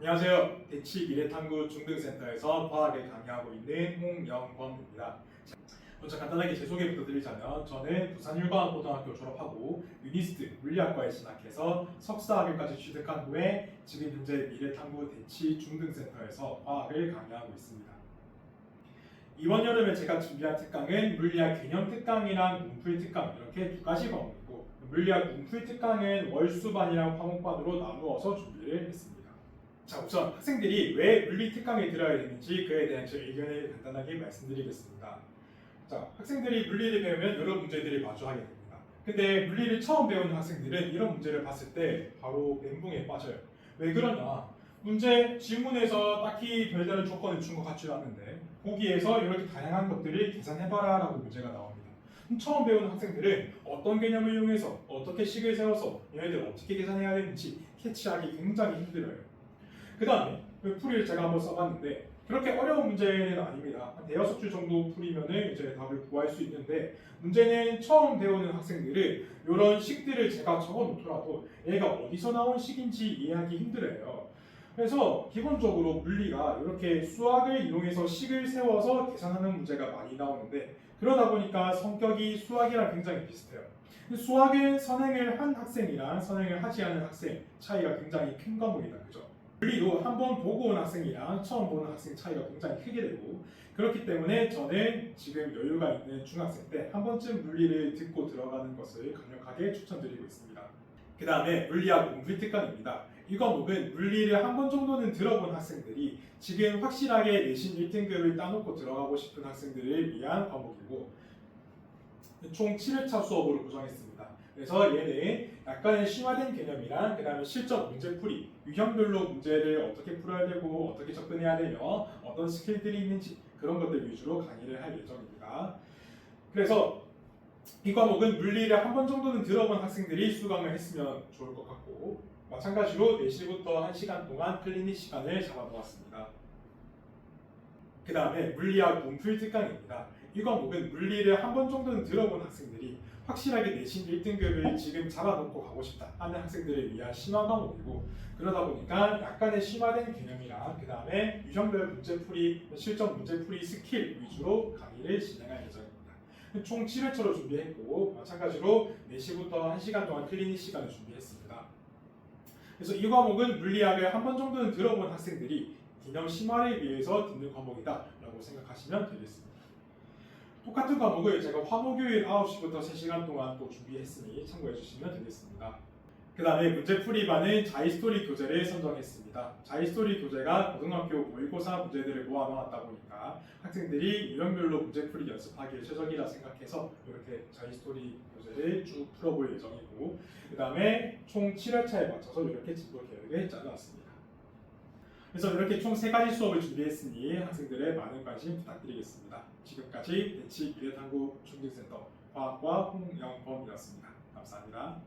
안녕하세요. 대치 미래탐구 중등센터에서 과학을 강의하고 있는 홍영범입니다. 먼저 간단하게 제 소개부터 드리자면 저는 부산율과학고등학교 졸업하고 유니스트 물리학과에 진학해서 석사학위까지 취득한 후에 지금 현재 미래탐구 대치 중등센터에서 과학을 강의하고 있습니다. 이번 여름에 제가 준비한 특강은 물리학 개념 특강이랑 문풀 특강 이렇게 두 가지 과목이고, 물리학 문풀 특강은 월수반이랑 화목반으로 나누어서 준비를 했습니다. 자, 우선 학생들이 왜 물리 특강에 들어야 되는지 그에 대한 제 의견을 간단하게 말씀드리겠습니다. 자, 학생들이 물리를 배우면 여러 문제들이 마주하게 됩니다. 근데 물리를 처음 배우는 학생들은 이런 문제를 봤을 때 바로 멘붕에 빠져요. 왜 그러냐? 문제 지문에서 딱히 별다른 조건을 준 것 같지도 않는데 거기에서 이렇게 다양한 것들을 계산해봐라 라고 문제가 나옵니다. 처음 배우는 학생들은 어떤 개념을 이용해서 어떻게 식을 세워서 얘네들 어떻게 계산해야 되는지 캐치하기 굉장히 힘들어요. 그 다음에 풀이를 제가 한번 써봤는데 그렇게 어려운 문제는 아닙니다. 한 대여섯 줄 정도 풀이면은 이제 답을 구할 수 있는데, 문제는 처음 배우는 학생들은 이런 식들을 제가 적어 놓더라도 얘가 어디서 나온 식인지 이해하기 힘들어요. 그래서 기본적으로 물리가 이렇게 수학을 이용해서 식을 세워서 계산하는 문제가 많이 나오는데, 그러다 보니까 성격이 수학이랑 굉장히 비슷해요. 수학은 선행을 한 학생이랑 선행을 하지 않은 학생 차이가 굉장히 큰 과목이다, 그죠? 물리도 한 번 보고 온 학생이랑 처음 보는 학생 차이가 굉장히 크게 되고, 그렇기 때문에 저는 지금 여유가 있는 중학생 때 한 번쯤 물리를 듣고 들어가는 것을 강력하게 추천드리고 있습니다. 그 다음에 물리학 문풀 특강입니다. 이 과목은 물리를 한 번 정도는 들어본 학생들이 지금 확실하게 내신 1등급을 따놓고 들어가고 싶은 학생들을 위한 과목이고, 총 7회차 수업으로 구성했습니다. 그래서 얘는 약간의 심화된 개념이랑 그 다음에 실전 문제풀이, 유형별로 문제를 어떻게 풀어야 되고 어떻게 접근해야 되며 어떤 스킬들이 있는지 그런 것들 위주로 강의를 할 예정입니다. 그래서 이 과목은 물리를 한 번 정도는 들어본 학생들이 수강을 했으면 좋을 것 같고, 마찬가지로 4시부터 1시간 동안 클리닉 시간을 잡아놓았습니다. 그 다음에 물리학 문풀 특강입니다. 이 과목은 물리를 한 번 정도는 들어본 학생들이 확실하게 내신 1등급을 지금 잡아놓고 가고 싶다 하는 학생들을 위한 심화 과목이고, 그러다 보니까 약간의 심화된 개념이랑 그 다음에 유형별 문제풀이, 실전 문제풀이 스킬 위주로 강의를 진행할 예정입니다. 총 7회차로 준비했고, 마찬가지로 4시부터 1시간 동안 클리닉 시간을 준비했습니다. 그래서 이 과목은 물리학을 한 번 정도는 들어본 학생들이 개념 심화를 위해서 듣는 과목이다 라고 생각하시면 되겠습니다. 똑같은 과목을 제가 화목요일 9시부터 3시간 동안 또 준비했으니 참고해 주시면 되겠습니다. 그 다음에 문제풀이반은 자이스토리 교재를 선정했습니다. 자이스토리 교재가 고등학교 모의고사 문제들을 모아놓았다 보니까 학생들이 유형별로 문제풀이 연습하기에 최적이라 생각해서 이렇게 자이스토리 교재를 쭉 풀어볼 예정이고, 그 다음에 총 7회차에 맞춰서 이렇게 진도 계획을 짜놨습니다. 그래서 이렇게 총 3가지 수업을 준비했으니 학생들의 많은 관심 부탁드리겠습니다. 지금까지 대치 미래탐구 중등센터 과학과 홍영범이었습니다. 감사합니다.